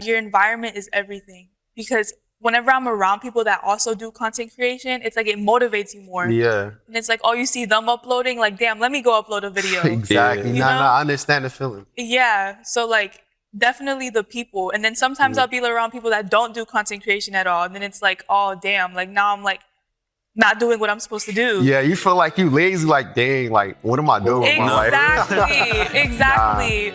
your environment is everything, because whenever I'm around people that also do content creation, it's like it motivates you more. Yeah. And it's like, oh, you see them uploading, like, damn, let me go upload a video. Exactly. You know? I understand the feeling. Yeah. So like definitely the people. And then sometimes I'll be around people that don't do content creation at all. And then it's like, oh damn, like now I'm like not doing what I'm supposed to do. Yeah, you feel like you lazy, like dang, like what am I doing with my life? Exactly.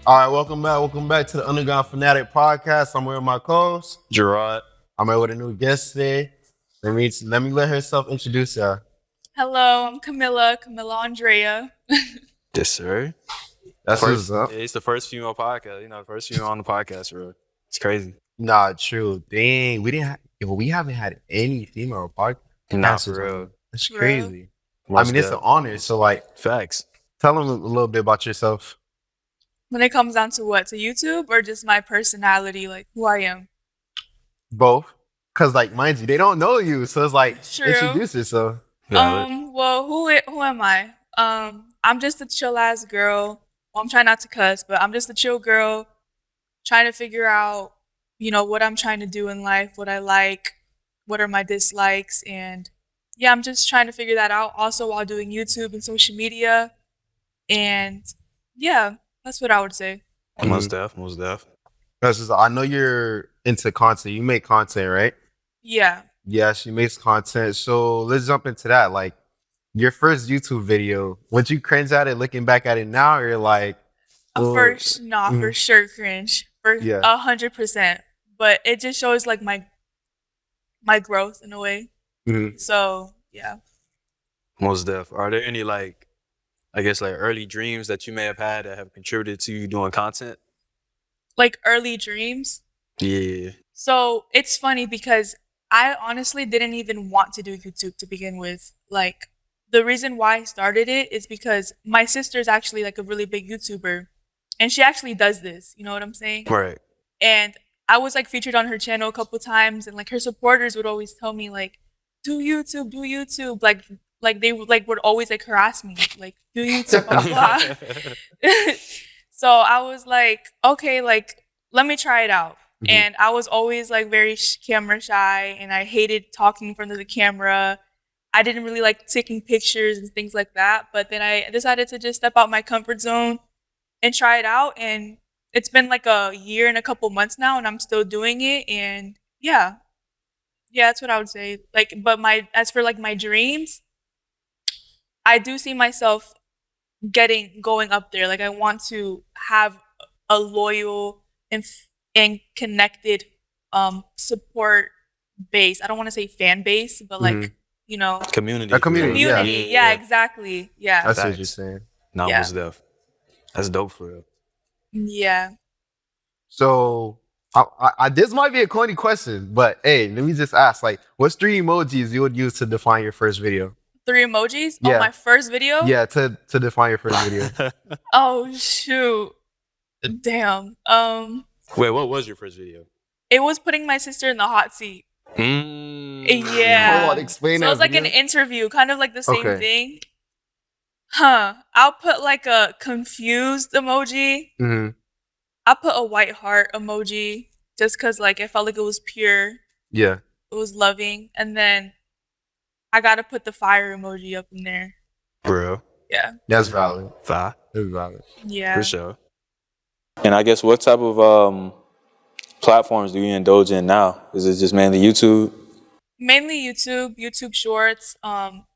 All right, welcome back to the Underground Fanatic Podcast. I'm here with my co-host, Gerard. I'm here with a new guest today. Let me let herself introduce her. Hello, I'm Camilia Andrea. Yes, sir. That's what's up. Yeah, it's the first female podcast. The first female on the podcast, bro. It's crazy. Nah, true. Dang, we haven't had any female podcast. Nah, for real. That's crazy. Most I mean, it's an honor. So, like, facts. Tell them a little bit about yourself. When it comes down to what? To YouTube or just my personality, like who I am? Both. Because, like, mind you, they don't know you. So it's like, introduce yourself. Well, who am I? I'm just a chill ass girl. Well, I'm trying not to cuss, but I'm just a chill girl trying to figure out, what I'm trying to do in life, what I like, what are my dislikes, and yeah, I'm just trying to figure that out also while doing YouTube and social media. And yeah, that's what I would say. Most def. I know you're into content. You make content, right? Yeah. Yeah, she makes content. So let's jump into that. Like, your first YouTube video, would you cringe at it looking back at it now, or you're like, for sure cringe. For 100%. But it just shows like my growth in a way. Mm-hmm. So yeah. Most def. Are there any early dreams that you may have had that have contributed to you doing content? Like early dreams? Yeah. So it's funny because I honestly didn't even want to do YouTube to begin with. Like, the reason why I started it is because my sister's actually like a really big YouTuber, and she actually does this. You know what I'm saying? Right. And I was like featured on her channel a couple times, and like her supporters would always tell me like, do YouTube. Like they would always like harass me, like, do YouTube, blah, blah. So I was like, okay, like, let me try it out. Mm-hmm. And I was always like very camera shy, and I hated talking in front of the camera. I didn't really like taking pictures and things like that. But then I decided to just step out my comfort zone and try it out. And it's been like a year and a couple months now, and I'm still doing it. And yeah, that's what I would say. Like, but as for like my dreams, I do see myself going up there. Like, I want to have a loyal and connected support base. I don't want to say fan base, but like, community. A community. Yeah, exactly. Yeah. That's what you're saying. Most def. That's dope for real. Yeah. So this might be a corny question, but hey, let me just ask, like, what's 3 emojis you would use to define your first video? 3 emojis? Yeah. Oh, my first video? Yeah, to define your first video. Oh, shoot. Damn. Wait, what was your first video? It was putting my sister in the hot seat. Yeah. Hold on, explain so that. It was like an interview, kind of like the same thing. I'll put like a confused emoji. Mm-hmm. I'll put a white heart emoji just because like I felt like it was pure. Yeah. It was loving. And then I got to put the fire emoji up in there. Bro. Yeah. That's valid. That's valid. Yeah. For sure. And I guess what type of platforms do you indulge in now? Is it just mainly YouTube? Mainly YouTube Shorts,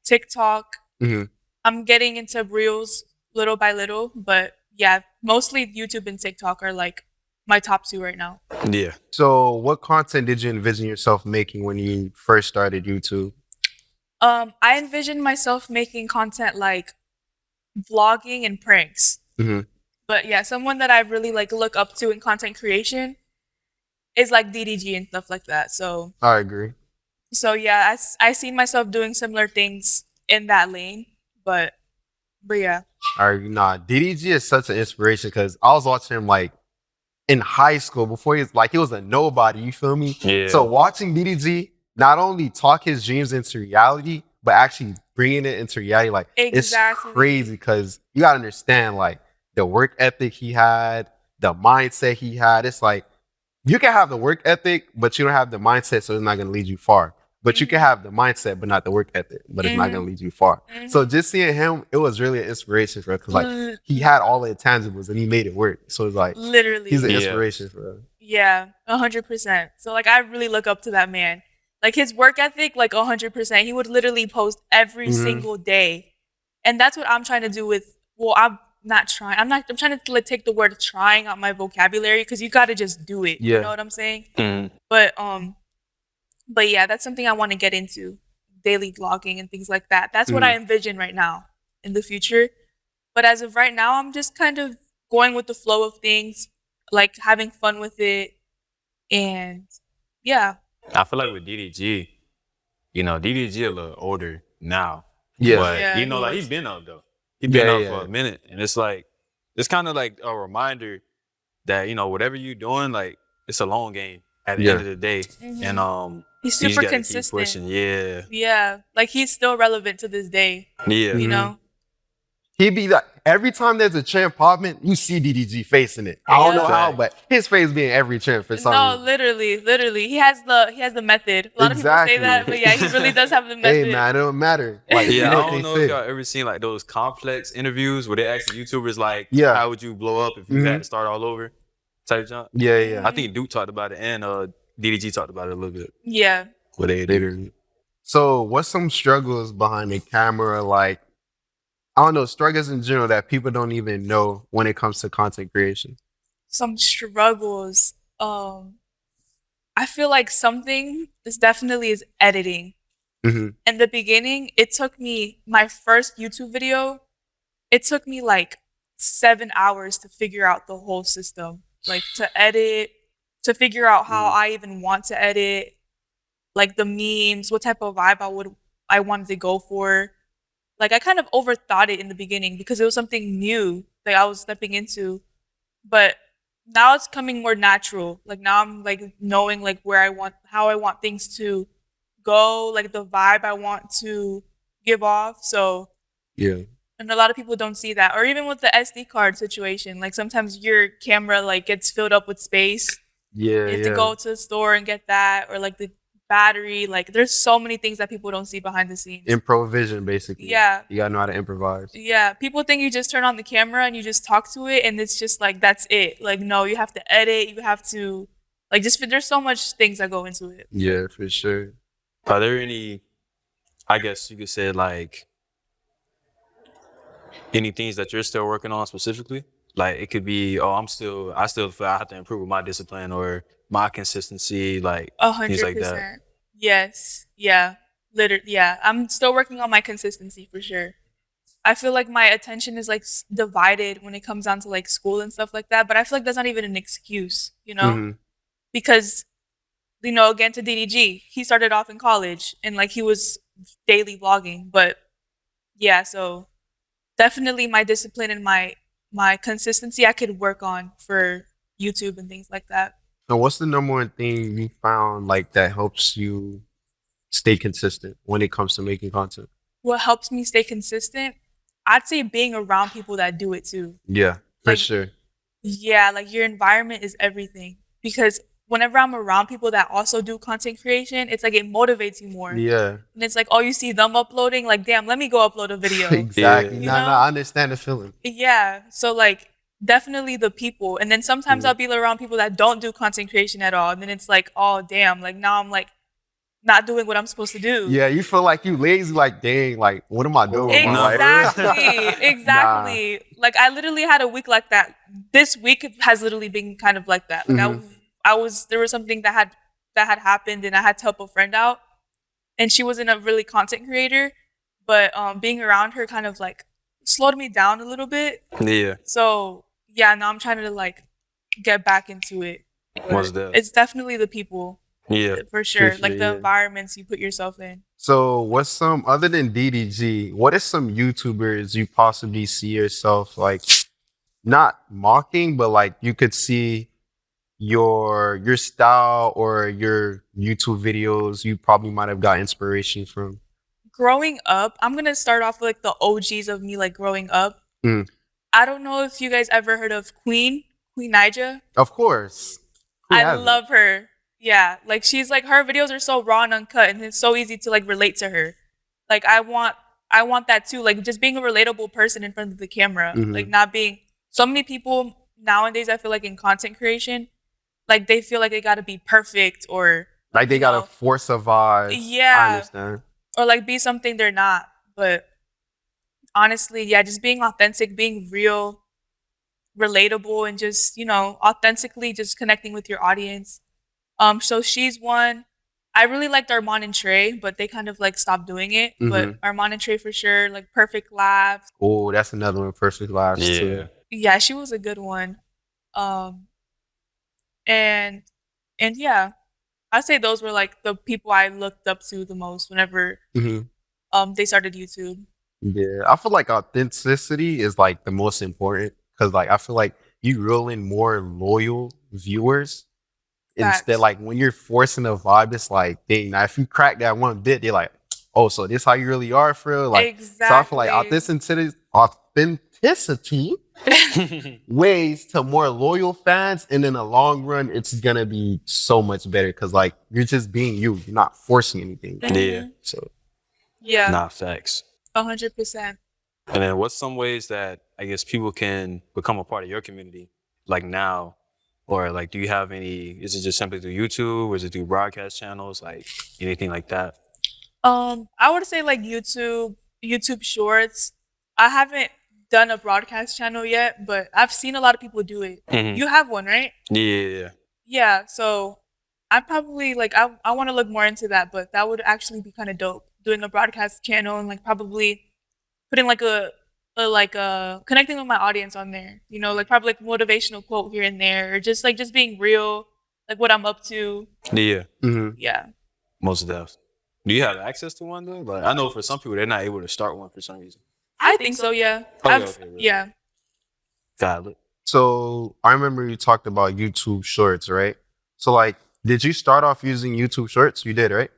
TikTok. Mm-hmm. I'm getting into Reels little by little, but yeah, mostly YouTube and TikTok are like my top 2 right now. Yeah. So what content did you envision yourself making when you first started YouTube? I envisioned myself making content like vlogging and pranks. Mm-hmm. But yeah, someone that I really like look up to in content creation is like DDG and stuff like that. So I agree. So yeah, I seen myself doing similar things in that lane, but yeah. DDG is such an inspiration because I was watching him like in high school before he was a nobody. You feel me? Yeah. So watching DDG not only talk his dreams into reality, but actually bringing it into reality, like Exactly. it's crazy because you gotta understand like the work ethic he had, the mindset he had. It's like you can have the work ethic, but you don't have the mindset, so it's not gonna lead you far. But you can have the mindset, but not the work ethic, but it's not gonna lead you far. So just seeing him, it was really an inspiration for us because like he had all the intangibles and he made it work. So it's like literally, he's an Yeah. inspiration for us. yeah, 100%. So like I really look up to that man. Like his work ethic, like 100%. He would literally post every single day, and that's what I'm trying to do with. Well, I'm not trying. I'm trying to like, take the word trying out my vocabulary because you got to just do it. Yeah. You know what I'm saying? Mhm. But yeah, that's something I want to get into, daily vlogging and things like that. That's what I envision right now in the future. But as of right now, I'm just kind of going with the flow of things, like having fun with it, and yeah. I feel like with DDG, DDG a little older now. Yeah. But Yeah, you know, he like was. he's been up though. He's been Yeah, up yeah. for a minute. And it's like it's kind of like a reminder that, whatever you're doing, like it's a long game at the end of the day. And He's you just super gotta keep consistent. pushing. Yeah. Yeah, like he's still relevant to this day. Yeah. You know. He'd be like, every time there's a trend popping, you see DDG facing it. I don't know how, Fact. but his face being every trend for some No, reason. literally, he has the method. A lot of people say that, but yeah, he really does have the method. Hey man, it don't matter. Like, you Yeah, know I what don't they know say. if y'all ever seen like those complex interviews where they ask the YouTubers like, Yeah. how would you blow up if you had to start all over? Type jump. Yeah. I think Duke talked about it and DDG talked about it a little bit. Yeah. What they do. So, what's some struggles behind the camera? Like, I don't know, struggles in general that people don't even know when it comes to content creation. Some struggles. I feel like something is definitely is editing. Mhm. In the beginning, it took me my first YouTube video. It took me like 7 hours to figure out the whole system, like to edit, to figure out how I even want to edit, like the memes, what type of vibe I wanted to go for. Like I kind of overthought it in the beginning because it was something new that I was stepping into. But now it's coming more natural. Like now I'm like knowing like how I want things to go, like the vibe I want to give off. So Yeah. and a lot of people don't see that. Or even with the SD card situation, like sometimes your camera like gets filled up with space. Yeah. You have to go to the store and get that, or like the battery. Like there's so many things that people don't see behind the scenes. Improvisation, basically. Yeah. You gotta know how to improvise. Yeah, people think you just turn on the camera and you just talk to it and it's just like that's it. Like no, you have to edit, you have to like there's so much things that go into it. Yeah, for sure. Are there any, I guess you could say like, any things that you're still working on specifically? Like it could be, I still feel I have to improve my discipline or my consistency, like things like that. 100%. Yes. Yeah. Literally. Yeah. I'm still working on my consistency for sure. I feel like my attention is like divided when it comes down to like school and stuff like that. But I feel like that's not even an excuse, because, again to DDG, he started off in college and like he was daily vlogging. But yeah, so definitely my discipline and my consistency I could work on for YouTube and things like that. So, what's the number one thing you found like that helps you stay consistent when it comes to making content? What helps me stay consistent? I'd say being around people that do it too. Yeah, for Like- sure. Yeah, like your environment is everything. Because whenever I'm around people that also do content creation, it's like it motivates you more. Yeah, And it's like, oh, you see them uploading, like, damn, let me go upload a video. exactly. You No, know? I understand the feeling. Yeah. So like definitely the people. And then sometimes I'll be around people that don't do content creation at all. And then it's like, oh damn, like now I'm like not doing what I'm supposed to do. Yeah, you feel like you lazy, like dang, like what am I doing? with my life? Exactly. Like I literally had a week like that. This week has literally been kind of like that. Like there was something that had happened and I had to help a friend out. And she wasn't a really content creator, but being around her kind of like slowed me down a little bit. Yeah. So yeah, now I'm trying to like get back into it. What's that? It's definitely the people. Yeah. For sure. For Like sure, the yeah. environments you put yourself in. So, what's some other than DDG? What are some YouTubers you possibly see yourself like not mocking, but like you could see your style or your YouTube videos you probably might have got inspiration from? growing up, I'm gonna start off with like the OGs of me like growing up. Mm. I don't know if you guys ever heard of Queen Nija. Of course. Who I hasn't? love her. Yeah, like she's like her videos are so raw and uncut, and it's so easy to like relate to her. Like I want that too. Like just being a relatable person in front of the camera, like not being so many people nowadays. I feel like in content creation, like they feel like they got to be perfect or like they gotta force a vibe. I yeah, understand. or like be something they're not. But honestly, yeah, just being authentic, being real, relatable, and just authentically just connecting with your audience. So she's one. I really liked Armand and Trey, but they kind of like stopped doing it. But Armand and Trey for sure, like Perfect Laughs. Oh, that's another one. Perfect Laughs too. Yeah, she was a good one. And yeah, I'd say those were like the people I looked up to the most whenever they started YouTube. Yeah, I feel like authenticity is like the most important because like I feel like you reel in more loyal viewers. Facts. Instead, like when you're forcing a vibe, it's like, dang, now if you crack that one bit, they're like, oh, so this how you really are for real? Like, exactly. So I feel like authenticity ways to more loyal fans, and in the long run, it's gonna be so much better because like you're just being you, you're not forcing anything. Yeah. So yeah, not facts. 100%. And then what's some ways that I guess people can become a part of your community, like now? Or like, do you have any, is it just simply through YouTube or is it through broadcast channels? Like anything like that? I would say like YouTube Shorts. I haven't done a broadcast channel yet, but I've seen a lot of people do it. You have one, right? Yeah. Yeah. So I probably like, I want to look more into that, but that would actually be kind of dope, doing a broadcast channel and like probably putting like a connecting with my audience on there, like probably like motivational quote here and there, or just being real, like what I'm up to. Yeah. Yeah. Most definitely. Do you have access to one though? Like I know for some people they're not able to start one for some reason. I think so. Yeah. Okay, yeah. Got it. So I remember you talked about YouTube Shorts, right? So like, did you start off using YouTube Shorts? You did, right?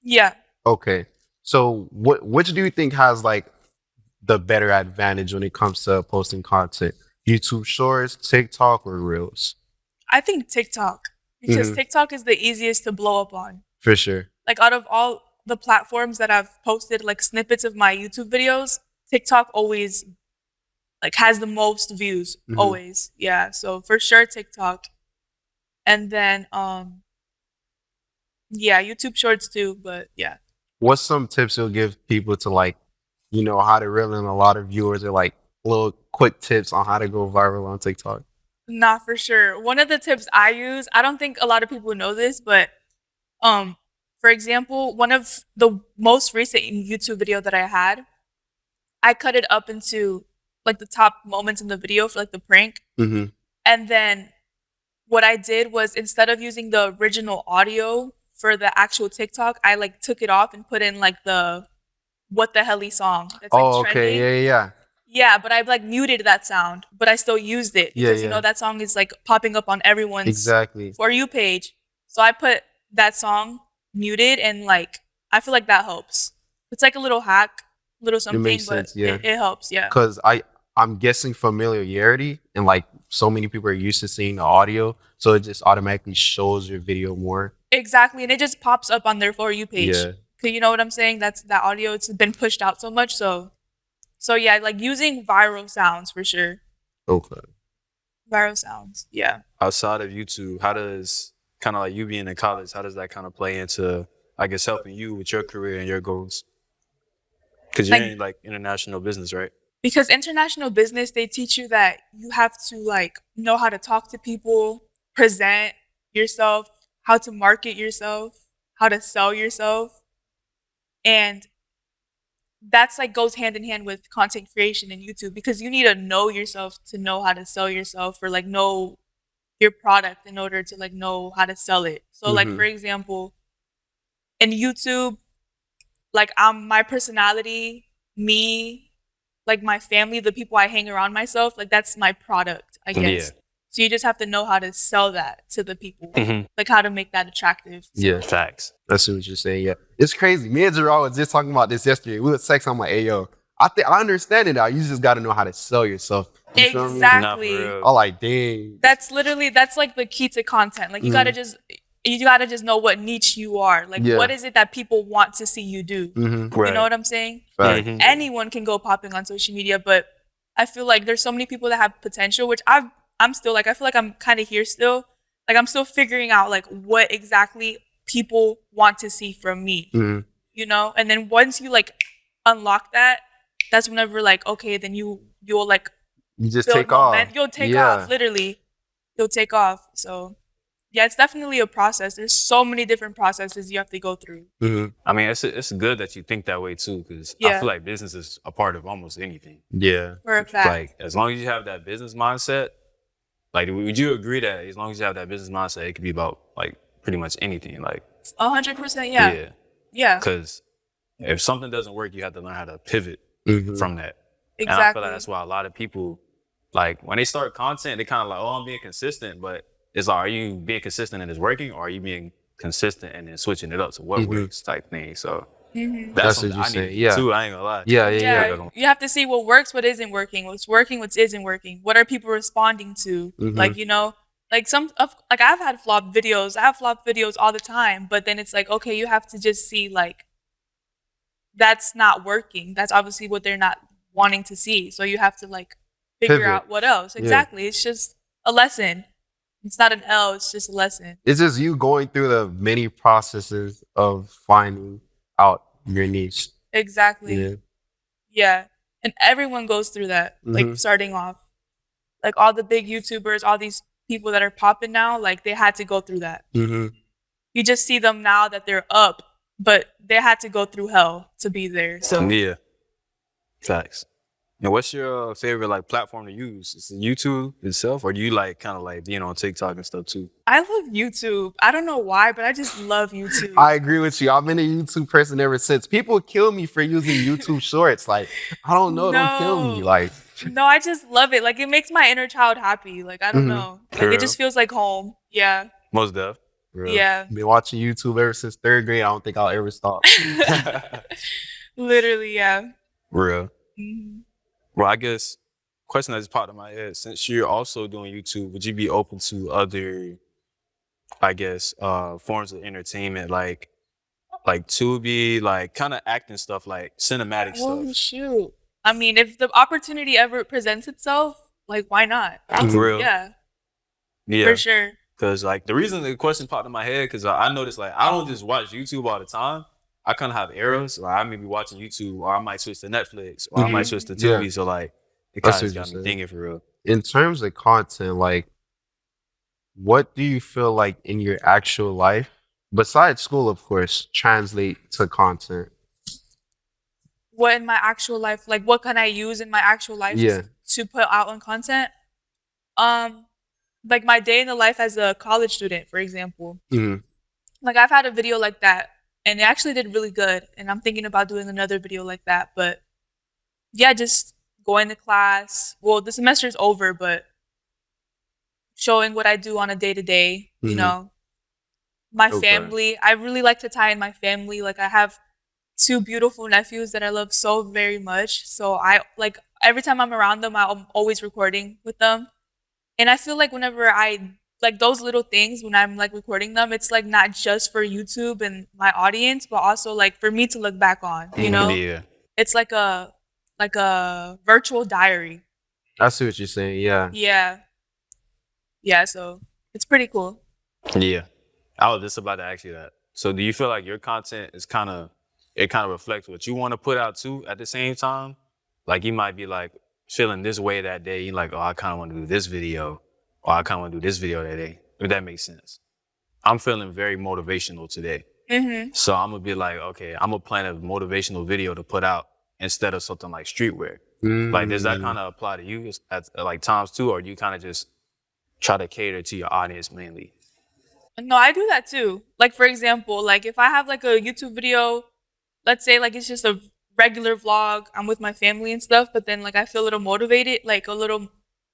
Yeah. Okay. So which do you think has like the better advantage when it comes to posting content? YouTube Shorts, TikTok, or Reels? I think TikTok, because TikTok is the easiest to blow up on. For sure. Like out of all the platforms that I've posted like snippets of my YouTube videos, TikTok always like has the most views. Always. Yeah. So for sure TikTok. And then yeah, YouTube Shorts too, but yeah. What's some tips you'll give people to like, how to reel in a lot of viewers, or like little quick tips on how to go viral on TikTok? Nah, for sure. One of the tips I use, I don't think a lot of people know this, but for example, one of the most recent YouTube video that I had, I cut it up into like the top moments in the video for like the prank. And then what I did was, instead of using the original audio for the actual TikTok, I like took it off and put in like the What the Helly song. That's like trending. Okay, yeah. Yeah, but I like muted that sound, but I still used it because that song is like popping up on everyone's For You page. So I put that song muted, and like I feel like that helps. It's like a little hack, little something, makes but sense, yeah. it helps, yeah. Because I'm guessing familiarity, and like so many people are used to seeing the audio, so it just automatically shows your video more. Exactly, and it just pops up on their For You page. Yeah. You know what I'm saying? That's that audio. It's been pushed out so much, so yeah, like using viral sounds for sure. Okay. Viral sounds, yeah. Outside of YouTube, how does kind of like you being in college, how does that kind of play into, I guess, helping you with your career and your goals? Because you're in like international business, right? Because international business, they teach you that you have to like know how to talk to people, present yourself, how to market yourself, how to sell yourself. And that's like goes hand in hand with content creation and YouTube, because you need to know yourself to know how to sell yourself, or like know your product in order to like know how to sell it. So like, for example, in YouTube, like my personality, me, like my family, the people I hang around myself, like that's my product, I guess. Yeah. So you just have to know how to sell that to the people, like how to make that attractive. Yeah, facts. I see what you're saying. Yeah, It's crazy. Me and Gerard was just talking about this yesterday. We were texting. I'm like, hey, yo, I understand it now. You just got to know how to sell yourself. You feel me? Nah, for Exactly. real. I'm like, dang. That's like the key to content. Like you gotta just know what niche you are. Like Yeah. what is it that people want to see you do? Mm-hmm. Right. You know what I'm saying? Fact. Mhm. Anyone can go popping on social media, but I feel like there's so many people that have potential, which I'm still like, I feel like I'm kind of here still. Like I'm still figuring out like what exactly people want to see from me. Mm-hmm. You know? And then once you like unlock that, that's whenever like, okay, then you'll like You just build take off. You'll take Yeah. off, literally. You'll take off. So yeah, it's definitely a process. There's so many different processes you have to go through. Mm-hmm. I mean, it's good that you think that way too, because I Yeah. feel like business is a part of almost anything. Yeah. For a fact. Like, as long as you have that business mindset, like, would you agree that as long as you have that business mindset, it could be about like pretty much anything? Like, 100%, yeah. Yeah. Because if something doesn't work, you have to learn how to pivot Mm-hmm. from that. And I feel Exactly. like that's why a lot of people, like, when they start content, they kind of like, oh, I'm being consistent. But it's like, are you being consistent and it's working, or are you being consistent and then switching it up to what works type thing? So That's something what you're I saying. need Yeah. too. I ain't gonna lie. Yeah. Yeah, you have to see what works, what isn't working, what's working, what isn't working. What are people responding to? Mhm. Like, you know, like like I've had flop videos. I have flop videos all the time, but then it's like, okay, you have to just see like that's not working. That's obviously what they're not wanting to see. So you have to like figure Pivot. out what else. Yeah. Exactly. It's just a lesson. It's not an L, it's just a lesson. It's just you going through the many processes of finding out your niche. Exactly. Yeah. Yeah. And everyone goes through that, like Mhm. starting off. Like all the big YouTubers, all these people that are popping now, like they had to go through that. Mm-hmm. You just see them now that they're up, but they had to go through hell to be there. So Yeah. Facts. And what's your favorite like platform to use? Is it YouTube itself, or do you like kind of like being on TikTok and stuff too? I love YouTube. I don't know why, but I just love YouTube. I agree with you. I've been a YouTube person ever since. People kill me for using YouTube Shorts. Like, I don't know. Don't kill me. No. Like, No, I just love it. Like it makes my inner child happy. Like I don't know. Like For it just feels like home. Yeah. Most def. bro, Yeah. been watching YouTube ever since 3rd grade. I don't think I'll ever stop. Literally, yeah. Real. Mhm. Well, I guess question that just popped in my head. Since you're also doing YouTube, would you be open to other, I guess, forms of entertainment like Tubi, like kind of acting stuff, like cinematic Oh stuff? shoot. I mean, if the opportunity ever presents itself, like why not? For real? Yeah, Yeah. for sure. Because like the reason the question popped in my head, because I noticed like I don't just watch YouTube all the time. I kind of have eras. Like I may be watching YouTube, or I might switch to Netflix, or I might switch to Yeah. Tubi. So like it That's kind of what got you're me saying. thinking for real. In terms of content, like, what do you feel like in your actual life, besides school, of course, translate to content? What in my actual life, like what can I use in my actual life Yeah. to put out on content? Like my day in the life as a college student, for example. Mhm. Like I've had a video like that, and it actually did really good. And I'm thinking about doing another video like that. But yeah, just going to class. Well, the semester's over, but showing what I do on a day to day, you Mhm. know. My Okay. family. I really like to tie in my family. Like I have 2 beautiful nephews that I love so very much. So I like every time I'm around them, I'm always recording with them. And I feel like whenever I like those little things when I'm like recording them, it's like not just for YouTube and my audience, but also like for me to look back on, you know? Yeah. It's like a virtual diary. I see what you're saying. Yeah. Yeah. Yeah, so it's pretty cool. Yeah. I was just about to ask you that. So do you feel like your content is kind of reflects what you want to put out too at the same time? Like you might be like feeling this way that day. You're like, oh, I kind of want to do this video, or I kind of want to do this video that day. If that makes sense. I'm feeling very motivational today. Mm-hmm. So I'm going to be like, okay, I'm going to plan a motivational video to put out instead of something like streetwear. Like, does that kind of apply to you at like times too? Or do you kind of just try to cater to your audience mainly? No, I do that too. Like for example, like if I have like a YouTube video, let's say like it's just a regular vlog, I'm with my family and stuff, but then like I feel a little motivated, like a little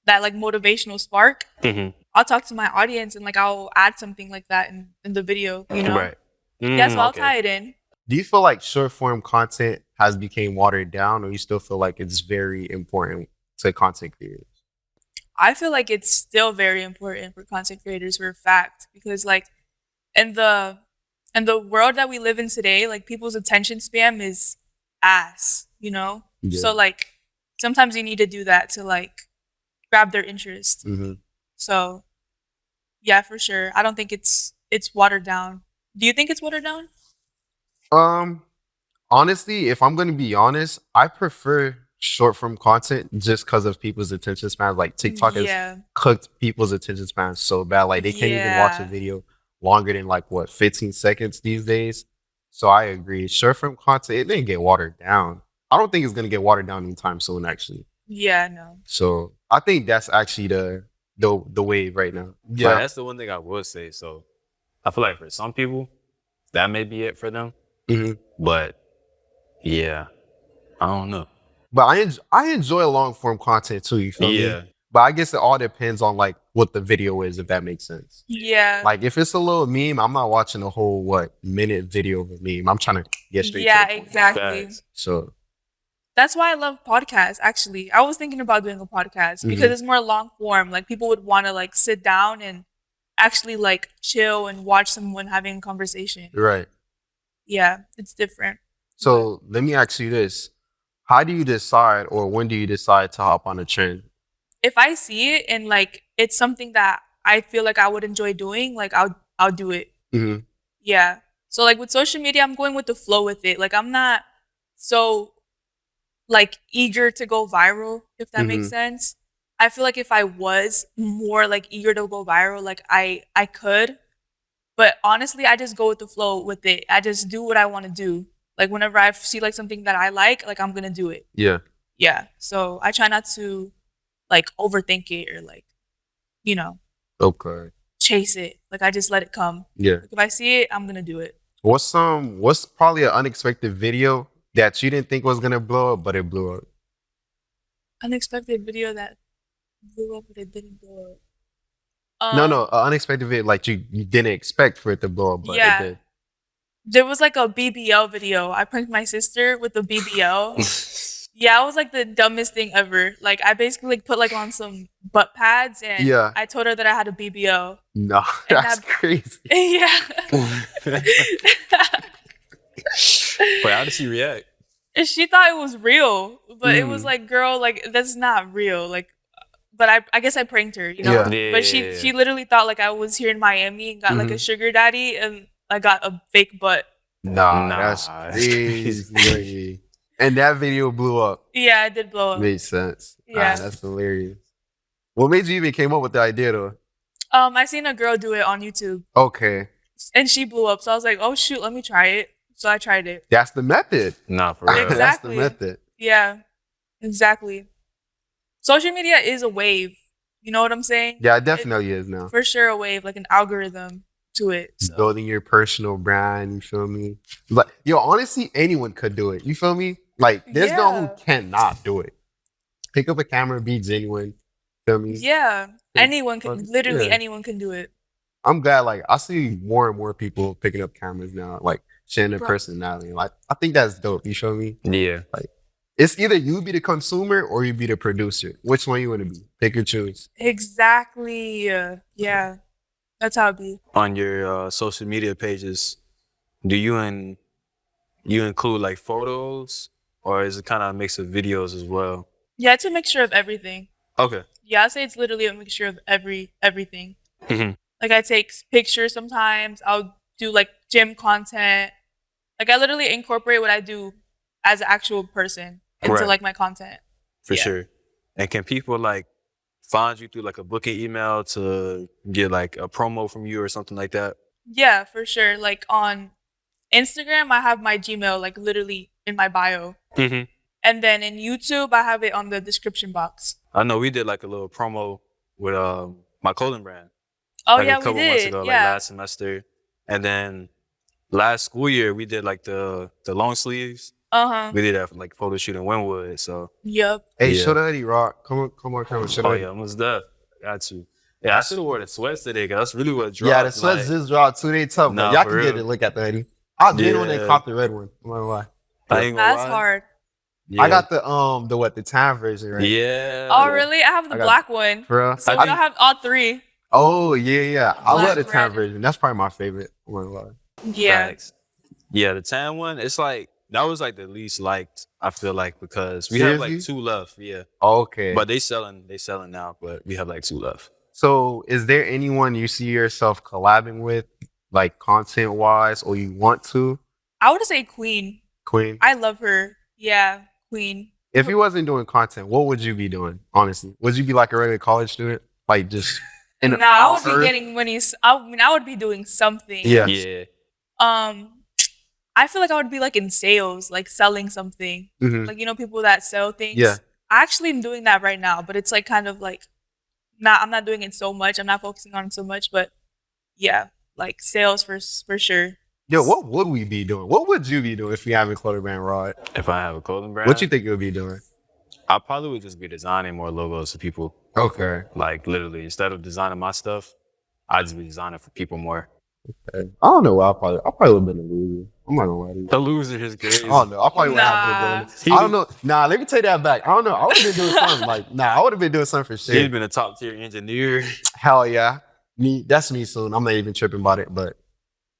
that like motivational spark. Mm-hmm. I'll talk to my audience and like I'll add something like that in the video, you know? Right. Yeah, so I'll Okay. tie it in. Do you feel like short form content has become watered down, or you still feel like it's very important to content creators? I feel like it's still very important for content creators for a fact because like in the world that we live in today, like people's attention span is ass, you know? Yeah. So like sometimes you need to do that to like grab their interest. Mm-hmm. So yeah, for sure. I don't think it's watered down. Do you think it's watered down? Honestly, if I'm gonna be honest, I prefer short form content just because of people's attention spans. Like TikTok has cooked people's attention spans so bad. Like they can't even watch a video longer than like what 15 seconds these days. So I agree. Short form content, it didn't get watered down. I don't think it's gonna get watered down anytime soon, actually. Yeah, no. So I think that's actually the wave right now. Yeah, that's the one thing I would say. So I feel like for some people, that may be it for them. Mm-hmm. But yeah, I don't know. But I enjoy long form content too. You feel me? But I guess it all depends on like what the video is, if that makes sense. Yeah. Like if it's a little meme, I'm not watching a whole minute video of a meme. I'm trying to get straight. Yeah, to the point. exactly. So that's why I love podcasts. Actually, I was thinking about doing a podcast because it's more long form. Like people would want to like sit down and actually like chill and watch someone having a conversation. Right. Yeah, it's different. So let me ask you this. How do you decide, or when do you decide to hop on a trend? If I see it and like it's something that I feel like I would enjoy doing, like I'll do it. Mm-hmm. Yeah. So like with social media, I'm going with the flow with it. Like I'm not so like eager to go viral, if that makes sense. I feel like if I was more like eager to go viral, like I could. But honestly, I just go with the flow with it. I just do what I want to do. Like whenever I see like something that I like I'm gonna do it. Yeah. Yeah. So I try not to like overthink it or like, you know, chase it. Like I just let it come. Yeah. Like, if I see it, I'm gonna do it. What's probably an unexpected video that you didn't think was gonna blow up, but it blew up? Unexpected video that blew up, but it didn't blow up. No, unexpected video like you didn't expect for it to blow up, but it did. There was like a BBL video. I pranked my sister with the BBL. Yeah, it was like the dumbest thing ever. Like I basically like put like on some butt pads and I told her that I had a BBL. No, that's crazy. Yeah. But how did she react? She thought it was real, but it was like, girl, like that's not real. Like, but I guess I pranked her, you know. Yeah. But she literally thought like I was here in Miami and got like a sugar daddy and I got a fake butt. Nah, that's crazy. And that video blew up. Yeah, it did blow up. Makes sense. Yeah. That's hilarious. What made you even came up with the idea though? I seen a girl do it on YouTube. Okay. And she blew up. So I was like, oh shoot, let me try it. So I tried it. That's the method. Nah, for real. Exactly. That's the method. Yeah, exactly. Social media is a wave. You know what I'm saying? Yeah, it definitely is now. For sure a wave, like an algorithm to it. So. Building your personal brand, you feel me? Like, honestly, anyone could do it. You feel me? Like, there's no one who cannot do it. Pick up a camera, be genuine. Feel me? Yeah. Anyone can, literally anyone can do it. I'm glad, like, I see more and more people picking up cameras now, like, sharing their personality. Like, I think that's dope. You feel me? Yeah. Like, it's either you be the consumer or you be the producer. Which one you want to be? Pick or choose. Exactly. Yeah. That's how it be. On your social media pages, do you include like photos, or is it kind of a mix of videos as well? Yeah, it's a mixture of everything. Okay. Yeah, I'd say it's literally a mixture of everything. Mm-hmm. Like I take pictures sometimes. I'll do like gym content. Like I literally incorporate what I do as an actual person into like my content. For sure. And can people like find you through like a booking email to get like a promo from you or something like that? Yeah, for sure. Like on Instagram, I have my Gmail like literally in my bio. Mm-hmm. And then in YouTube, I have it on the description box. I know we did like a little promo with my clothing brand. Oh like yeah, a couple we did. months ago, like last semester. And then last school year we did like the long sleeves. We did that like photo shoot in Wynwood. So Hey, show the Eddie Rock. Come on, camera. Oh yeah, almost done. Got you. Yeah, I should have wore the sweats today because that's really what dropped. Yeah, the sweats just dropped 2 days tough. Nah, y'all for can real. get a look at the Eddie. I genuinely caught the red one. I'm not gonna lie. I ain't gonna That's lie. hard. Yeah. I got the tan version, right? Yeah. Oh, really? I have the I got- black one. For real? So we don't have all three. Oh yeah. I Black, love the tan red. version. That's probably my favorite. I'm not gonna lie. Yeah. Facts. Yeah, the tan one, it's like that was like the least liked, I feel like, because we have like Seriously? 2 left. Yeah. Okay. But they selling now, but we have like 2 left. So, is there anyone you see yourself collabing with, like content wise, or you want to? I would say Queen. Queen. I love her. Yeah, Queen. If you wasn't doing content, what would you be doing? Honestly, would you be like a regular college student, like just in? No, I would be getting money. I mean, I would be doing something. Yeah. Yeah. I feel like I would be like in sales, like selling something. Mhm. Like, you know, people that sell things. Yeah. I actually am doing that right now, but it's like kind of like I'm not doing it so much. I'm not focusing on it so much, but yeah, like sales for sure. Yo, what would we be doing? What would you be doing if you have a clothing brand, Rod? If I have a clothing brand, What you think you would be doing? I probably would just be designing more logos for people. Okay. Like literally, instead of designing my stuff, I'd just be designing for people more. I don't know. I probably would have been a loser. I'm not gonna lie to you. The loser is crazy. I don't know. I probably would have been doing. I don't know. Nah, let me take that back. I don't know. I would have been doing something like. I would have been doing something for He's sure. been a top tier engineer. Hell yeah. That's me soon. I'm not even tripping about it, but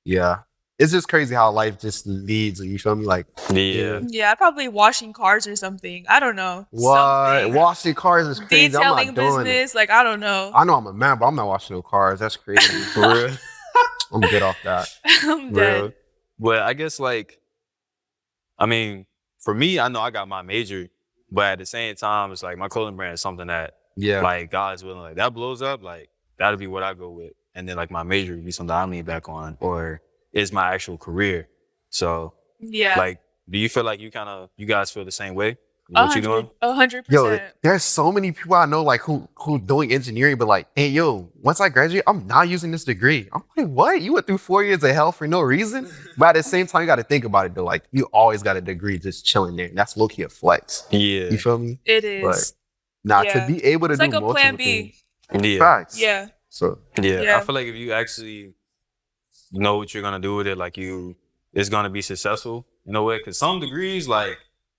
yeah. It's just crazy how life just leads. You feel me? Like, Yeah. Yeah, probably washing cars or something. I don't know. what? Something. Washing cars is crazy. Detailing I'm not doing business. Like, I don't know. I know I'm a man, but I'm not washing no cars. That's crazy. For real. I'm good off that. I'm Real. dead. But I guess like, I mean, for me, I know I got my major, but at the same time, it's like my clothing brand is something that Yeah. like God's willing, like that blows up, like that'll be what I go with. And then like my major would be something I lean back on, or it's my actual career. So Yeah. like, do you feel like you guys feel the same way? What you doing? 100%. Yo, there's so many people I know like who doing engineering, but like, hey, yo, once I graduate, I'm not using this degree. I'm like, what? You went through 4 years of hell for no reason? But at the same time, you got to think about it though. Like, you always got a degree just chilling there. That's low key a flex. Yeah. You feel me? It is. Nah, Yeah. to be able to It's do like a multiple plan B. things. Yeah. Facts. Yeah. So Yeah. I feel like if you actually know what you're gonna do with it, like it's gonna be successful in a way. Because some degrees, like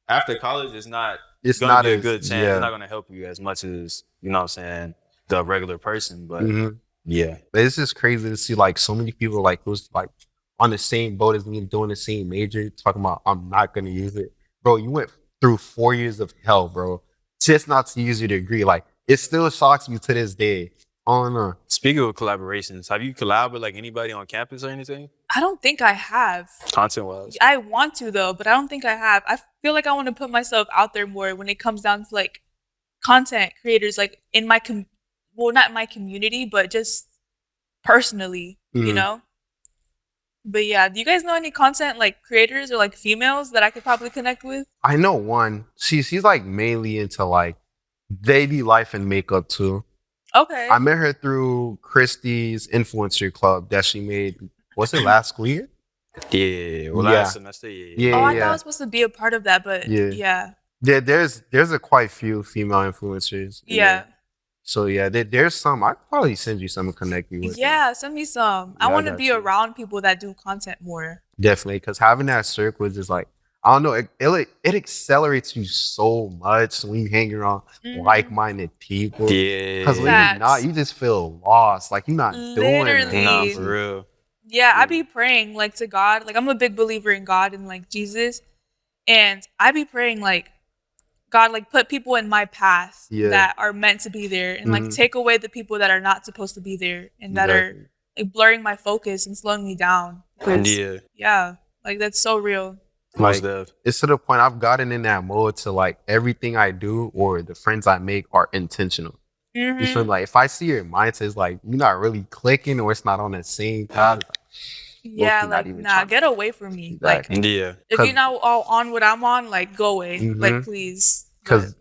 after college, it's gonna not be a as- good chance. yeah. It's not gonna help you as much as you know what I'm saying, the regular person. But Mhm. yeah, But it's just crazy to see like so many people like who's like on the same boat as me doing the same major, talking about I'm not gonna use it. Bro, you went through 4 years of hell, bro, just not to use your degree. Like, it still shocks me to this day. I don't know. speaking of collaborations, have you collabed with like anybody on campus or anything, I don't think I have. content wise? I want to though, but I don't think I have. I feel like I want to put myself out there more when it comes down to like content creators, like in my not in my community, but just personally, you Mhm. know. But yeah, do you guys know any content like creators or like females that I could probably connect with? I know one. She's like mainly into like daily life and makeup too. Okay. I met her through Christie's influencer club that she made. Was it last school year? Yeah, well, Yeah. last semester, Yeah. I thought I was supposed to be a part of that, but Yeah. yeah. There's a quite few female influencers. in Yeah. there. So yeah, there's some. I could probably send you some and connect you with. them. Yeah, send me some. Yeah, I I want to got be you. around people that do content more. Definitely, because having that circle is just like, I don't know, it accelerates you so much when you hang around Mhm. like-minded people. yeah. Because when Facts. you're not, you just feel lost. Like you're not doing Literally. Nah, anything. for real. Yeah, I Yeah. be praying like to God. Like I'm a big believer in God and like Jesus. And I be praying like God like put people in my path Yeah. that are meant to be there and like Mhm. take away the people that are not supposed to be there and that are Exactly. like blurring my focus and slowing me down. 'Cause, Yeah, yeah, like that's so real. most Like, def. it's to the point I've gotten in that mode to like everything I do or the friends I make are intentional. You Mhm. feel me? Like if I see your mindset is like you're not really clicking or it's not on the same path. Yeah, not like even nah, trying. get away from me. Exactly. Like Yeah, if 'Cause- you're not all on what I'm on, like go away. Mhm. Like please. Because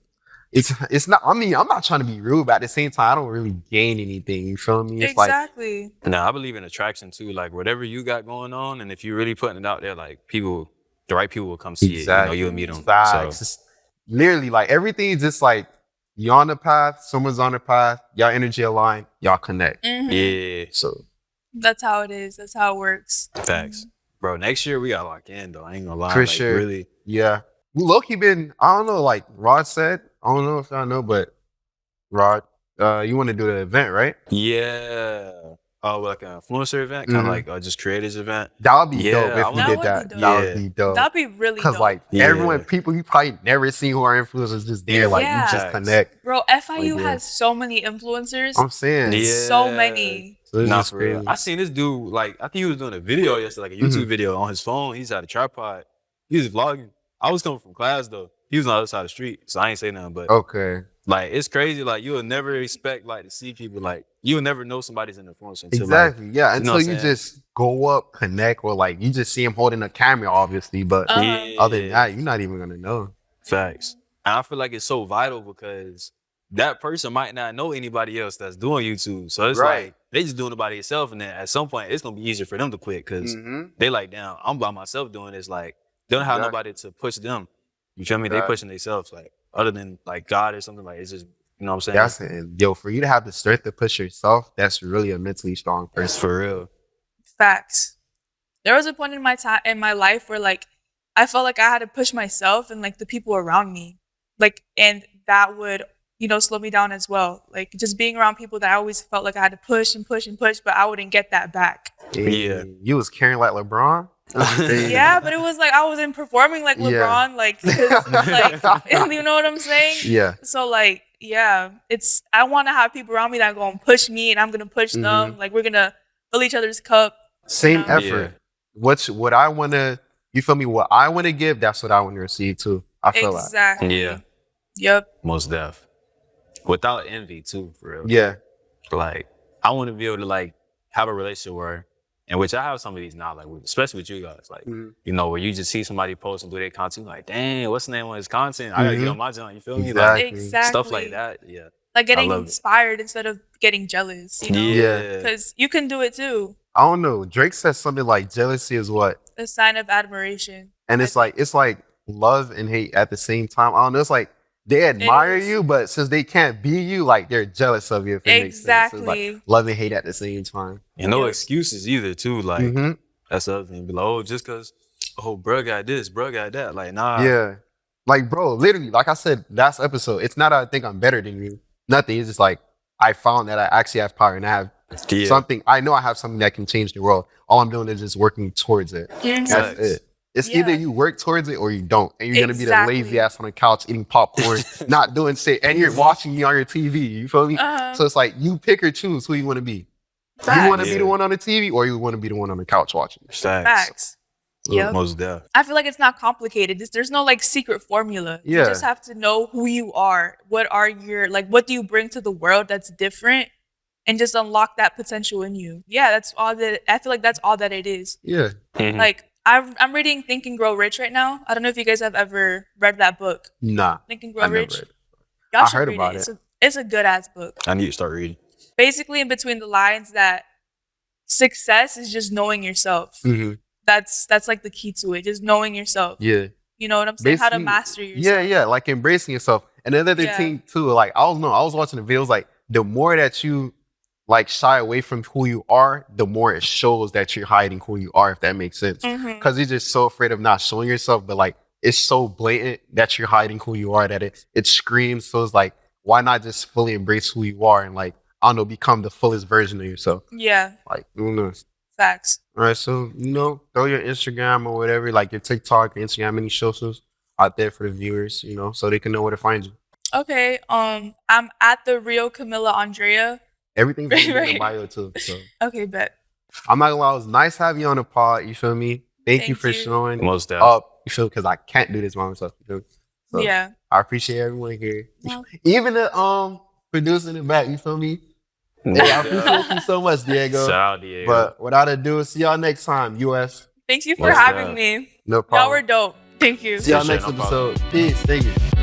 it's not. I mean, I'm not trying to be rude, but at the same time, I don't really gain anything. You feel me? It's like exactly. now I believe in attraction too. Like whatever you got going on, and if you're really putting it out there, like the right people will come see it. You know, you'll meet them. Facts. So It's literally like everything is just like you're on the path, someone's on the path, y'all energy align, y'all connect. Mhm. yeah, So That's how it is. That's how it works. facts. Bro, next year we got locked in though. I ain't gonna lie. For Like, sure. really. Yeah. Low-key been, I don't know, like Rod said, I don't know if y'all know, but Rod, you want to do the event, right? Yeah. Oh, like an influencer event, kind of like just creators event. That would be Yeah, dope I if we wanna- did That would that. be dope. That would be dope. That'd be really Because dope. like Yeah. everyone, people you probably never seen who are influencers just there, like Yeah. you just Facts. connect. Bro, FIU Like, yeah. has so many influencers. I'm saying, Yeah. So many. so it's Nah, just for real. crazy. I seen this dude, like, I think he was doing a video yesterday, like a YouTube video on his phone. He's at a tripod. He was vlogging. I was coming from class, though. He was on the other side of the street, so I ain't say nothing. But, Okay, like, it's crazy. Like, you would never expect, like, to see people, like, you would never know somebody's an influencer until, exactly. Yeah, you know until what you I'm saying? just go up, connect, or like you just see him holding a camera, obviously. But Uh-huh. yeah. other than that, you're not even gonna know. Facts. And I feel like it's so vital because that person might not know anybody else that's doing YouTube. So it's Right. like they just doing it by themselves. And then at some point, it's going to be easier for them to quit because they like, damn, I'm by myself doing this. Like, they don't have Exactly. nobody to push them. You feel me? They Exactly. pushing themselves. Like, other than like God or something, like, it's just, you know what I'm saying? That's it. Yo, for you to have the strength to push yourself, that's really a mentally strong It's person. for real. Facts. There was a point in my life where like I felt like I had to push myself and like the people around me. Like, and that would, slow me down as well. Like just being around people that I always felt like I had to push and push and push, but I wouldn't get that back. Yeah. You was carrying like LeBron. That's crazy. Yeah, but it was like I wasn't performing like Yeah. LeBron, like, 'cause, like you know what I'm saying? Yeah. So like, yeah, I want to have people around me that are gonna push me, and I'm gonna push them. Like we're gonna fill each other's cup. Same Yeah. effort. What I want to, you feel me? What I want to give, that's what I want to receive too. I feel like. Exactly. Yeah. Yep. Most def. Without envy, too, for real. Yeah. Like, I want to be able to, like, have a relationship where, in which I have some of these now, like, especially with you guys, like, where you just see somebody post and do their content, like, dang, what's the name of his content? I gotta get on my channel, you feel me? Like, Exactly. stuff like that, yeah. Like getting love it. inspired instead of getting jealous. Yeah. Because you can do it too. I don't know. Drake says something like jealousy is what? A sign of admiration. And it's like love and hate at the same time. I don't know. It's like they admire is. you, but since they can't be you, like they're jealous of you. If it makes sense. So it's Exactly. like love and hate at the same time. And no Yeah. excuses either, too. Like, Mhm. that's the other thing. Be like, oh, just because, bro got this, bro got that. Like, nah. Yeah. Like, bro, literally, like I said last episode, it's not I think I'm better than you. Nothing. It's just like I found that I actually have power and I have Yeah. something. I know I have something that can change the world. All I'm doing is just working towards it. Mhm. That's Facts. it. It's Yeah. either you work towards it or you don't. And you're going to be the Exactly. lazy ass on the couch eating popcorn, not doing shit. And you're watching me on your TV. You feel me? Uh-huh. So it's like you pick or choose who you want to be. Facts. You want to be Yeah. the one on the TV or you want to be the one on the couch watching. Facts. Facts. Yep. Most def. I feel like it's not complicated. There's no like secret formula. Yeah. You just have to know who you are. What are your what do you bring to the world that's different, and just unlock that potential in you. Yeah, that's all that. I feel like that's all that it is. Yeah. Mhm. Like I'm reading Think and Grow Rich right now. I don't know if you guys have ever read that book, Nah. Think and Grow I never Rich. read it. Y'all I should heard read about it. it. It's a good ass book. I need to start reading. Basically, in between the lines, that success is just knowing yourself. Mhm. That's like the key to it. Just knowing yourself. Yeah. You know what I'm saying? How to Basically, master yourself. Yeah, yeah, like embracing yourself. And another Yeah. thing too, like I don't know, I was watching the videos, like the more that you like shy away from who you are, the more it shows that you're hiding who you are, if that makes sense. Mhm. Because you're just so afraid of not showing yourself, but like it's so blatant that you're hiding who you are that it screams. So it's like, why not just fully embrace who you are and like, I don't know, become the fullest version of yourself? Yeah, Like, who knows? facts. All right, so throw your Instagram or whatever, like your TikTok, your Instagram, any socials out there for the viewers, so they can know where to find you. Okay, I'm at the real Camilia Andrea. Everything's gonna be in the Right. bio too. So Okay, bet. I'm not gonna lie, it was nice having you on the pod. You feel me? Thank you Thank for you. showing Most def. up. You feel, because I can't do this by myself. You feel me? So Yeah. I appreciate everyone here, Well, even the producer in the back. You feel me? Hey, I appreciate you so much, Diego. Shout out, Diego. But without ado, see y'all next time, US. thank you for What's having up? me. No Y'all problem. were dope. Thank you. See y'all Appreciate next it, no problem. episode. Peace. Thank you.